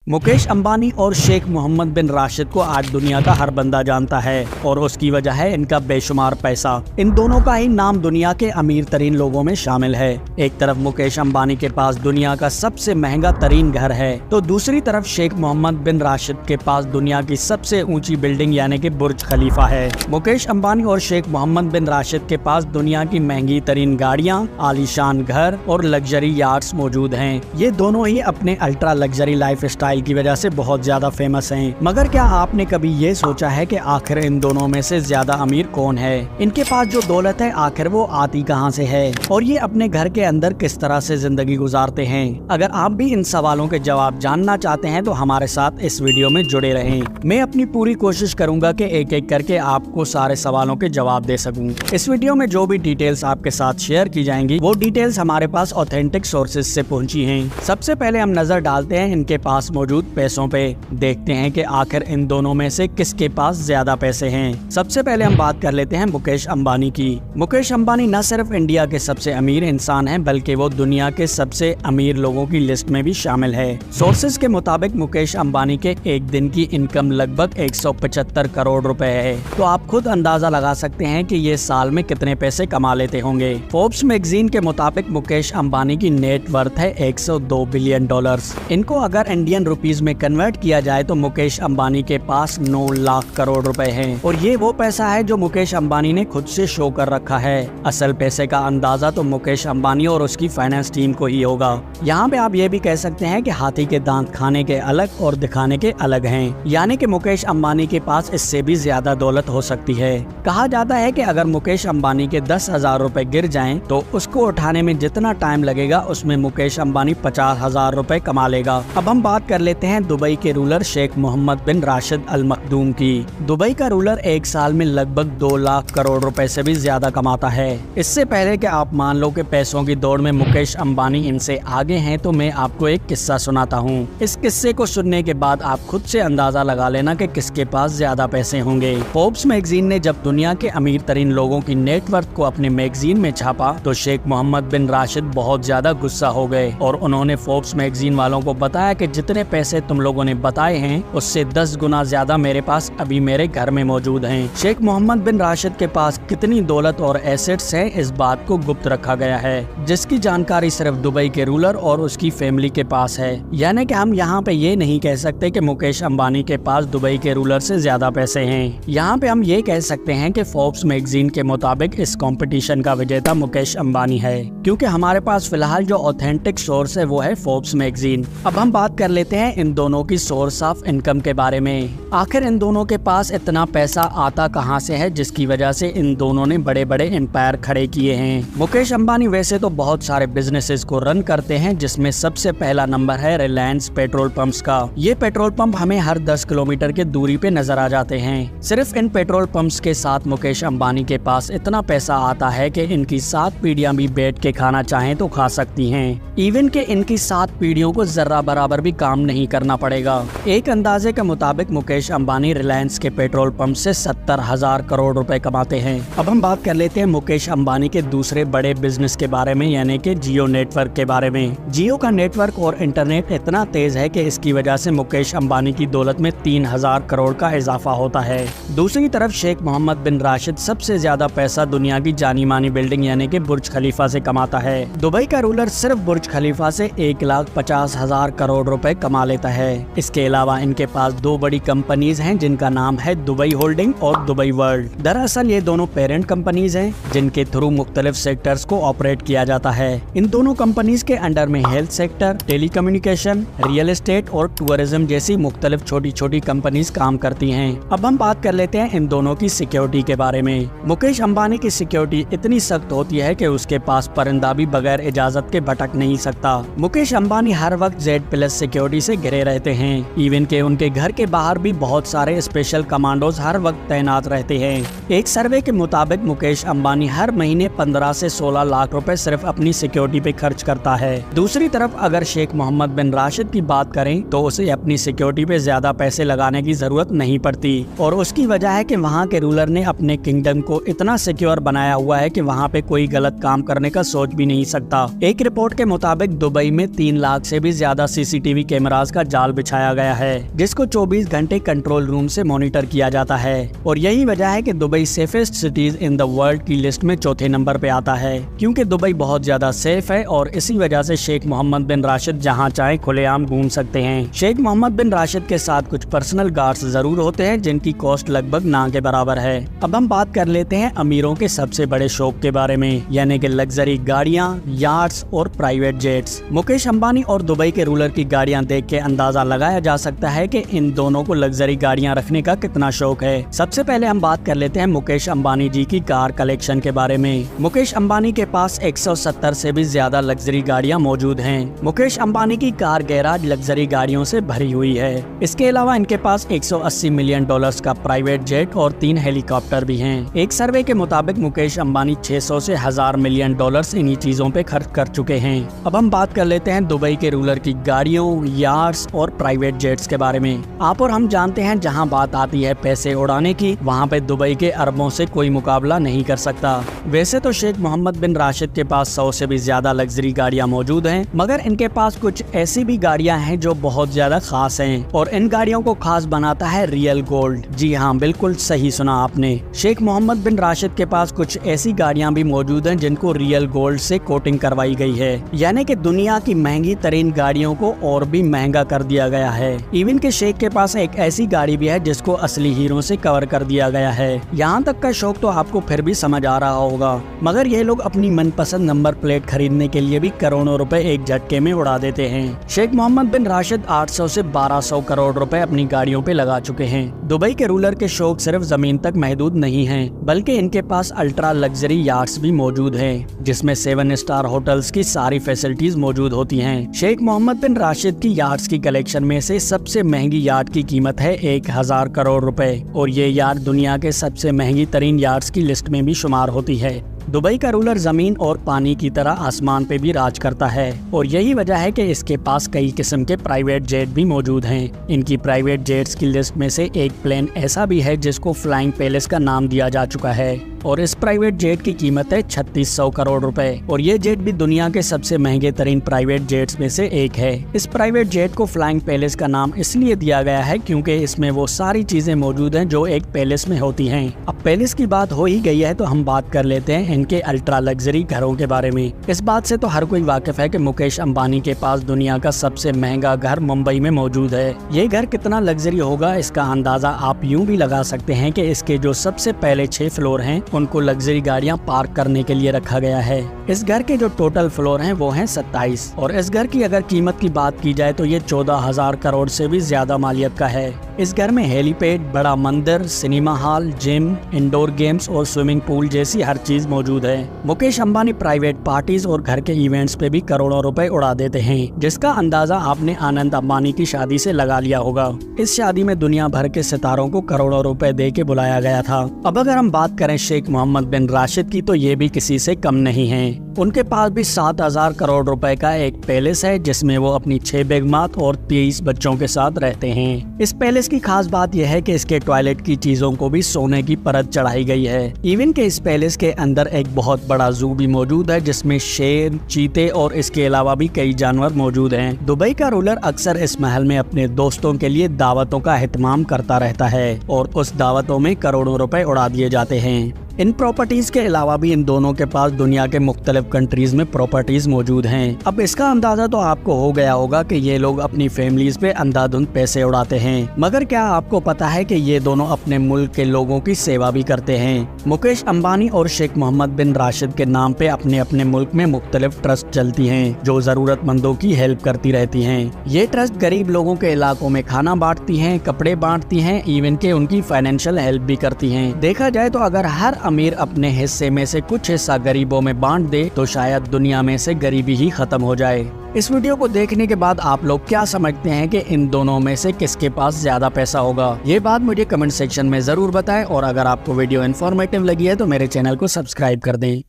मुकेश अंबानी और शेख मोहम्मद बिन राशिद को आज दुनिया का हर बंदा जानता है और उसकी वजह है इनका बेशुमार पैसा। इन दोनों का ही नाम दुनिया के अमीर तरीन लोगों में शामिल है। एक तरफ मुकेश अंबानी के पास दुनिया का सबसे महंगा तरीन घर है, तो दूसरी तरफ शेख मोहम्मद बिन राशिद के पास दुनिया की सबसे ऊंची बिल्डिंग यानी कि बुर्ज खलीफा है। मुकेश अंबानी और शेख मोहम्मद बिन राशिद के पास दुनिया की महंगी तरीन गाड़ियाँ, आलीशान घर और लग्जरी यार्ड्स मौजूद हैं। ये दोनों ही अपने अल्ट्रा लग्जरी लाइफ स्टाइल की वजह से बहुत ज्यादा फेमस हैं। मगर क्या आपने कभी ये सोचा है कि आखिर इन दोनों में से ज्यादा अमीर कौन है? इनके पास जो दौलत है आखिर वो आती कहां से है और ये अपने घर के अंदर किस तरह से जिंदगी गुजारते हैं? अगर आप भी इन सवालों के जवाब जानना चाहते हैं तो हमारे साथ इस वीडियो में जुड़े रहें। मैं अपनी पूरी कोशिश करूंगा कि एक एक करके आपको सारे सवालों के जवाब दे सकूं। इस वीडियो में जो भी डिटेल्स आपके साथ शेयर की जाएंगी वो डिटेल्स हमारे पास ऑथेंटिक सोर्सेज से पहुंची हैं। सबसे पहले हम नजर डालते हैं इनके पास मौजूद पैसों पे। देखते हैं कि आखिर इन दोनों में से किसके पास ज्यादा पैसे हैं। सबसे पहले हम बात कर लेते हैं मुकेश अंबानी की। मुकेश अंबानी न सिर्फ इंडिया के सबसे अमीर इंसान हैं बल्कि वो दुनिया के सबसे अमीर लोगों की लिस्ट में भी शामिल है। सोर्सेज के मुताबिक मुकेश अंबानी के एक दिन की इनकम लगभग 175 करोड़ रुपए है, तो आप खुद अंदाजा लगा सकते हैं कि ये साल में कितने पैसे कमा लेते होंगे। फोर्ब्स मैगजीन के मुताबिक मुकेश अंबानी की नेट वर्थ है 102 बिलियन डॉलर्स। इनको अगर इंडियन रुपीज में कन्वर्ट किया जाए तो मुकेश अंबानी के पास 9 लाख करोड़ रुपए हैं और ये वो पैसा है जो मुकेश अंबानी ने खुद से शो कर रखा है। असल पैसे का अंदाजा तो मुकेश अंबानी और उसकी फाइनेंस टीम को ही होगा। यहाँ पे आप ये भी कह सकते हैं कि हाथी के दांत खाने के अलग और दिखाने के अलग हैं, यानी कि मुकेश अंबानी के पास इससे भी ज्यादा दौलत हो सकती है। कहा जाता है कि अगर मुकेश अंबानी के 10,000 रुपए गिर जाएं तो उसको उठाने में जितना टाइम लगेगा उसमें मुकेश अंबानी 50,000 रुपए कमा लेगा। अब हम बात कर लेते हैं दुबई के रूलर शेख मोहम्मद बिन राशिद अल मखदूम की। दुबई का रूलर एक साल में लगभग 2 लाख करोड़ रुपए से भी ज्यादा कमाता है। इससे पहले कि आप मान लो कि पैसों की दौड़ में मुकेश अंबानी इनसे आगे हैं तो मैं आपको एक किस्सा सुनाता हूँ। इस किस्से को सुनने के बाद आप खुद से अंदाजा लगा लेना कि किसके पास ज्यादा पैसे होंगे। फोर्ब्स मैगजीन ने जब दुनिया के अमीर तरीन लोगों की नेटवर्थ को अपने मैगजीन में छापा तो शेख मोहम्मद बिन राशिद बहुत ज्यादा गुस्सा हो गए और उन्होंने फोर्ब्स मैगजीन वालों को बताया कि जितने पैसे तुम लोगों ने बताए हैं उससे 10 गुना ज्यादा मेरे पास अभी मेरे घर में मौजूद हैं। शेख मोहम्मद बिन राशिद के पास कितनी दौलत और एसेट्स हैं इस बात को गुप्त रखा गया है, जिसकी जानकारी सिर्फ दुबई के रूलर और उसकी फैमिली के पास है। यानी कि हम यहाँ पे ये नहीं कह सकते कि मुकेश अंबानी के पास दुबई के रूलर से ज्यादा पैसे हैं। यहाँ पे हम ये कह सकते हैं कि फोर्ब्स मैगजीन के मुताबिक इस कंपटीशन का विजेता मुकेश अंबानी है, क्योंकि हमारे पास फिलहाल जो ऑथेंटिक सोर्स है वो है फोर्ब्स मैगजीन। अब हम बात कर लेते हैं इन दोनों की सोर्स ऑफ इनकम के बारे में। आखिर इन दोनों के पास इतना पैसा आता कहां से है जिसकी वजह से इन दोनों ने बड़े बड़े एम्पायर खड़े किए हैं। मुकेश अंबानी वैसे तो बहुत सारे बिजनेसेस को रन करते हैं, जिसमें सबसे पहला नंबर है रिलायंस पेट्रोल पंप्स का। ये पेट्रोल पंप हमें हर 10 किलोमीटर के दूरी पे नजर आ जाते हैं। सिर्फ इन पेट्रोल पंप्स के साथ मुकेश अंबानी के पास इतना पैसा आता है कि इनकी 7 पीढ़ियां भी बैठ के खाना चाहें तो खा सकती हैं। इवन के इनकी 7 पीढ़ियों को जर्रा बराबर भी काम नहीं करना पड़ेगा। एक अंदाजे के मुताबिक मुकेश अंबानी रिलायंस के पेट्रोल पंप से 70,000 करोड़ रुपए कमाते हैं। अब हम बात कर लेते हैं मुकेश अंबानी के दूसरे बड़े बिजनेस के बारे में, यानी कि जियो नेटवर्क के बारे में। जियो का नेटवर्क और इंटरनेट इतना तेज है कि इसकी वजह से मुकेश अंबानी की दौलत में 3,000 करोड़ का इजाफा होता है। दूसरी तरफ शेख मोहम्मद बिन राशिद सबसे ज्यादा पैसा दुनिया की जानी मानी बिल्डिंग यानी कि बुर्ज खलीफा से कमाता है। दुबई का रूलर सिर्फ बुर्ज खलीफा से 1,50,000 करोड़ रुपए कमा लेता है। इसके अलावा इनके पास 2 बड़ी कंपनीज हैं जिनका नाम है दुबई होल्डिंग और दुबई वर्ल्ड। दरअसल ये दोनों पेरेंट कंपनीज हैं जिनके थ्रू मुख्तलिफ सेक्टर्स को ऑपरेट किया जाता है। इन दोनों कंपनीज के अंडर में health sector, telecommunication, real estate और टूरिज्म जैसी मुख्तलिफ छोटी छोटी कंपनीज काम करती हैं। अब हम बात कर लेते हैं इन दोनों की सिक्योरिटी के बारे में। मुकेश अंबानी की सिक्योरिटी इतनी सख्त होती है कि उसके पास परिंदा भी बगैर इजाजत के भटक नहीं सकता। मुकेश अंबानी हर वक्त Z+ सिक्योरिटी से घिरे रहते हैं। इवन के उनके घर के बाहर भी बहुत सारे स्पेशल कमांडोज हर वक्त तैनात रहते हैं। एक सर्वे के मुताबिक मुकेश अंबानी हर महीने 15 से 16 लाख रुपए सिर्फ अपनी सिक्योरिटी पे खर्च करता है। दूसरी तरफ अगर शेख मोहम्मद बिन राशिद की बात करें तो उसे अपनी सिक्योरिटी पे ज्यादा पैसे लगाने की जरूरत नहीं पड़ती और उसकी वजह है कि वहाँ के रूलर ने अपने किंगडम को इतना सिक्योर बनाया हुआ है कि वहाँ पे कोई गलत काम करने का सोच भी नहीं सकता। एक रिपोर्ट के मुताबिक दुबई में 3 लाख से भी ज्यादा CCTV कैमरा कैमरास का जाल बिछाया गया है, जिसको 24 घंटे कंट्रोल रूम से मॉनिटर किया जाता है। और यही वजह है कि Dubai safest cities in the world की लिस्ट में चौथे नंबर पे आता है, क्योंकि दुबई बहुत ज्यादा सेफ है और इसी वजह से शेख मोहम्मद बिन राशिद जहां चाहे खुलेआम घूम सकते हैं। शेख मोहम्मद बिन राशिद के साथ कुछ पर्सनल गार्ड्स जरूर होते हैं, जिनकी कॉस्ट लगभग ना के बराबर है। अब हम बात कर लेते हैं अमीरों के सबसे बड़े शौक के बारे में, यानी कि लग्जरी गाड़ियां, यार्ड्स और प्राइवेट जेट्स। मुकेश अंबानी और दुबई के रूलर की गाड़ियां देख के अंदाजा लगाया जा सकता है कि इन दोनों को लग्जरी गाड़ियां रखने का कितना शौक है। सबसे पहले हम बात कर लेते हैं मुकेश अंबानी जी की कार कलेक्शन के बारे में। मुकेश अंबानी के पास 170 से भी ज्यादा लग्जरी गाड़ियां मौजूद हैं। मुकेश अंबानी की कार गैराज लग्जरी गाड़ियों से भरी हुई है। इसके अलावा इनके पास 180 मिलियन डॉलर्स का प्राइवेट जेट और 3 हेलीकॉप्टर भी हैं। एक सर्वे के मुताबिक मुकेश अंबानी 600 से 1000 मिलियन डॉलर्स इन्हीं चीजों पे खर्च कर चुके हैं। अब हम बात कर लेते हैं दुबई के रूलर की गाड़ियों, यार्ड्स और प्राइवेट जेट्स के बारे में। आप और हम जानते हैं जहां बात आती है पैसे उड़ाने की, वहां पे दुबई के अरबों से कोई मुकाबला नहीं कर सकता। वैसे तो शेख मोहम्मद बिन राशिद के पास 100 से भी ज्यादा लग्जरी गाड़ियां मौजूद हैं, मगर इनके पास कुछ ऐसी भी गाड़ियां हैं जो बहुत ज्यादा खास हैं, और इन गाड़ियों को खास बनाता है रियल गोल्ड। जी हाँ, बिल्कुल सही सुना आपने। शेख मोहम्मद बिन राशिद के पास कुछ ऐसी गाड़ियां भी मौजूद हैं जिनको रियल गोल्ड से कोटिंग करवाई गई है, यानी कि दुनिया की महंगी तरीन गाड़ियों को और भी महंगा कर दिया गया है। इवन के शेख के पास एक ऐसी गाड़ी भी है जिसको असली हीरो से कवर कर दिया गया है। यहाँ तक का शौक तो आपको फिर भी समझ आ रहा होगा, मगर ये लोग अपनी मनपसंद नंबर प्लेट खरीदने के लिए भी करोड़ों रुपए एक झटके में उड़ा देते हैं। शेख मोहम्मद बिन राशिद 800 से 1200 करोड़ रुपए अपनी गाड़ियों पे लगा चुके हैं। दुबई के रूलर के शौक सिर्फ जमीन तक महदूद नहीं हैं, बल्कि इनके पास अल्ट्रा लग्जरी यार्ड्स भी मौजूद हैं, जिसमें 7 स्टार होटल्स की सारी फैसिलिटीज मौजूद होती हैं। शेख मोहम्मद बिन राशिद की यार्ड्स की कलेक्शन में से सबसे महंगी यार्ड की कीमत है 1000 करोड़ रुपए, और ये यार्ड दुनिया के सबसे महंगी तरीन यार्ड्स की लिस्ट में भी शुमार होती है। दुबई का रूलर जमीन और पानी की तरह आसमान पे भी राज करता है, और यही वजह है कि इसके पास कई किस्म के प्राइवेट जेट भी मौजूद हैं। इनकी प्राइवेट जेट्स की लिस्ट में से एक प्लेन ऐसा भी है जिसको फ्लाइंग पैलेस का नाम दिया जा चुका है, और इस प्राइवेट जेट की कीमत है 3600 करोड़ रुपए, और ये जेट भी दुनिया के सबसे महंगे तरीन प्राइवेट जेट्स में से एक है। इस प्राइवेट जेट को फ्लाइंग पैलेस का नाम इसलिए दिया गया है क्योंकि इसमें वो सारी चीजें मौजूद हैं जो एक पैलेस में होती हैं। अब पैलेस की बात हो ही गई है तो हम बात कर लेते हैं इनके अल्ट्रा लग्जरी घरों के बारे में। इस बात से तो हर कोई वाकिफ है कि मुकेश अंबानी के पास दुनिया का सबसे महंगा घर मुंबई में मौजूद है। ये घर कितना लग्जरी होगा इसका अंदाजा आप यूं भी लगा सकते हैं कि इसके जो सबसे पहले 6 फ्लोर हैं उनको लग्जरी गाड़ियां पार्क करने के लिए रखा गया है। इस घर के जो टोटल फ्लोर हैं वो हैं 27, और इस घर की अगर कीमत की बात की जाए तो ये 14,000 करोड़ से भी ज्यादा मालियत का है। इस घर में हेलीपैड, बड़ा मंदिर, cinema hall, gym, indoor games और स्विमिंग पूल जैसी हर चीज मौजूद है। मुकेश अंबानी प्राइवेट पार्टीज और घर के इवेंट्स पे भी करोड़ों रुपए उड़ा देते हैं, जिसका अंदाजा आपने आनंद अंबानी की शादी से लगा लिया होगा। इस शादी में दुनिया भर के सितारों को करोड़ों रुपए दे के बुलाया गया था। अब अगर हम बात करें शेख मोहम्मद बिन राशिद की, तो ये भी किसी से कम नहीं है। उनके पास भी 7000 करोड़ रुपए का एक पैलेस है जिसमें वो अपनी 6 बेगमात और 23 बच्चों के साथ रहते हैं। इस पैलेस की खास बात यह है कि इसके टॉयलेट की चीजों को भी सोने की परत चढ़ाई गई है। इवन के इस पैलेस के अंदर एक बहुत बड़ा जू भी मौजूद है जिसमें शेर, चीते और इसके अलावा भी कई जानवर मौजूद हैं। दुबई का रूलर अक्सर इस महल में अपने दोस्तों के लिए दावतों का एहतमाम करता रहता है, और उस दावतों में करोड़ों रुपए उड़ा दिए जाते हैं। इन प्रॉपर्टीज के अलावा भी इन दोनों के पास दुनिया के मुख्तलिफ कंट्रीज में प्रॉपर्टीज मौजूद हैं। अब इसका अंदाजा तो आपको हो गया होगा कि ये लोग अपनी फैमिलीज पे अंधाधुंध पैसे उड़ाते हैं, मगर क्या आपको पता है कि ये दोनों अपने मुल्क के लोगों की सेवा भी करते हैं। मुकेश अंबानी और शेख मोहम्मद बिन राशिद के नाम पे अपने अपने मुल्क में मुख्तलिफ ट्रस्ट चलती हैं जो जरूरतमंदों की हेल्प करती रहती हैं। ये ट्रस्ट गरीब लोगों के इलाकों में खाना बांटती हैं, कपड़े बांटती हैं, इवन के उनकी फाइनेंशियल हेल्प भी करती हैं। देखा जाए तो अगर हर अमीर अपने हिस्से में से कुछ हिस्सा गरीबों में बांट दे तो शायद दुनिया में से गरीबी ही खत्म हो जाए। इस वीडियो को देखने के बाद आप लोग क्या समझते हैं कि इन दोनों में से किसके पास ज्यादा पैसा होगा? ये बात मुझे कमेंट सेक्शन में जरूर बताएं, और अगर आपको वीडियो इन्फॉर्मेटिव लगी है तो मेरे चैनल को सब्सक्राइब कर दें।